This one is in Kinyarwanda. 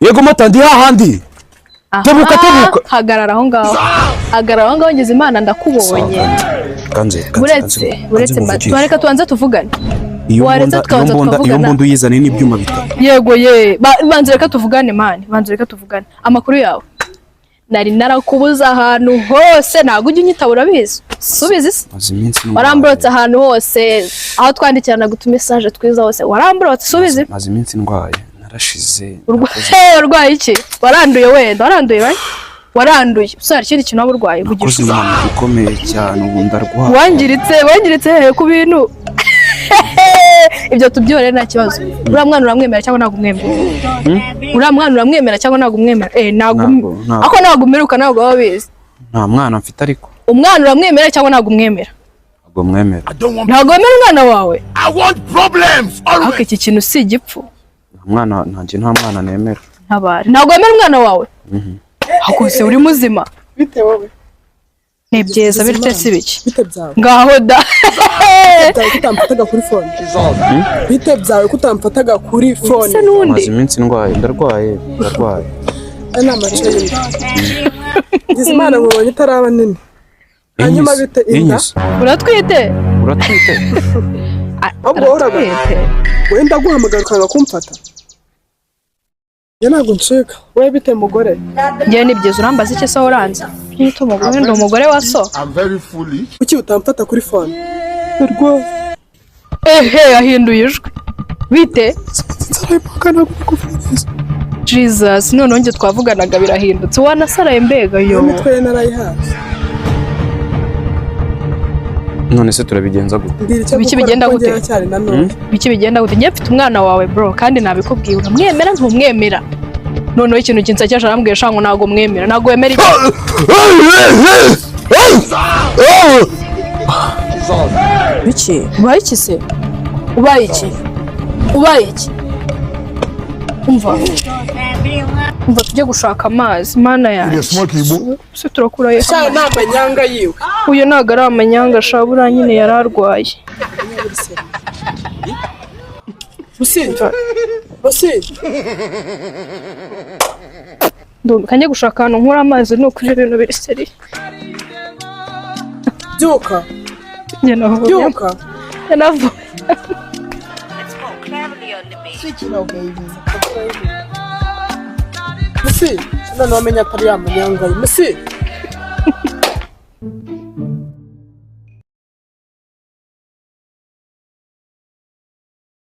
Yego mata ndi hahandi. Tebuka. Hagarara aho ngaho ngeze Imana ndakubonye. Uretse twareka tuanze tuvugane. Iyo mbunda uyizane n'ibyuma bitatu. Yego banze reka tuvugane mani, amakuru yawe. Nari narakubuza ahantu hose ntago ujye unyitabura bizo. Subizi se? Waramburotse ahantu hose, aho twandikirana guta message twiza hose. Waramburotse subizi? Maze iminsi ndwaye, narashize. Urwaye iki? Waranduye wenda, waranduye. Usari kindi kintu aburwaye vugisha. Nakoze ikomeye cyane ubu ndarwaye. Wangiritse ku bintu. Ibyo tubyore nta kibazo. Uriya mwana uramwemera cyangwa ntago umwemera? Uriya mwana uramwemera cyangwa ntago umwemera? Ako ntago umeruka ntago wabizi. Nta mwana mfite ariko. Umwana uramwemera cyangwa ntago umwemera? Ntago mwemera. Ntago wemera umwana wawe? I want problems always. Ako iki kintu si igipfu. Umwana nta mwana nemera. Ntago wemera umwana wawe? Ako se uri muzima? Bite wowe? Nebyeza birite sibiki. Bite byawe? Ngaho da. Kutamfataga kuri phone. Bite byawe kutamfataga kuri phone. Maze iminsi ndwaye, ndarwaye. Ana maceri. Gizimana mubonye itaraba nini. Hanyuma bite inda? Uratwite? Ahubwo uragwite. Wenda guhamagara ukanga kumfata. Ntabwo nshika. Wewe bite mugore? Ngiye nibyiza urambaza iki se oranze? Nito mugore ndo umugore wa so. I'm very fully. Kuki utamfata kuri phone? Rwo. Yahinduye ijwi. Bite? Jesus, none nge twavuganaga birahindutse. Wanasaraye mbega yo. Imitwe narayihaze. None se turabigenza gute? Biki bigenda gute? Biki bigenda gute? Ngiye mfite umwana wawe bro kandi nabikubwiye uramwemera ntumwemera. None ikintu kinsacyasha arambwiye shango nago mwemera. Nago wemera iki? Biki? Ubaye iki se? Ubaye iki? Umva tujye gushaka amazi mana yanjye. Se turakura ye. Sha namanyanga yiwe. Uyu ntago ari amanyanga shabura nyine yararwaye. Bose. Kanje gushaka hano nkura amazi no kuri ibintu biri seri. Byuka. Byuka. Switch no baby. Musi, none wamenya atari yamanyanga. Musi.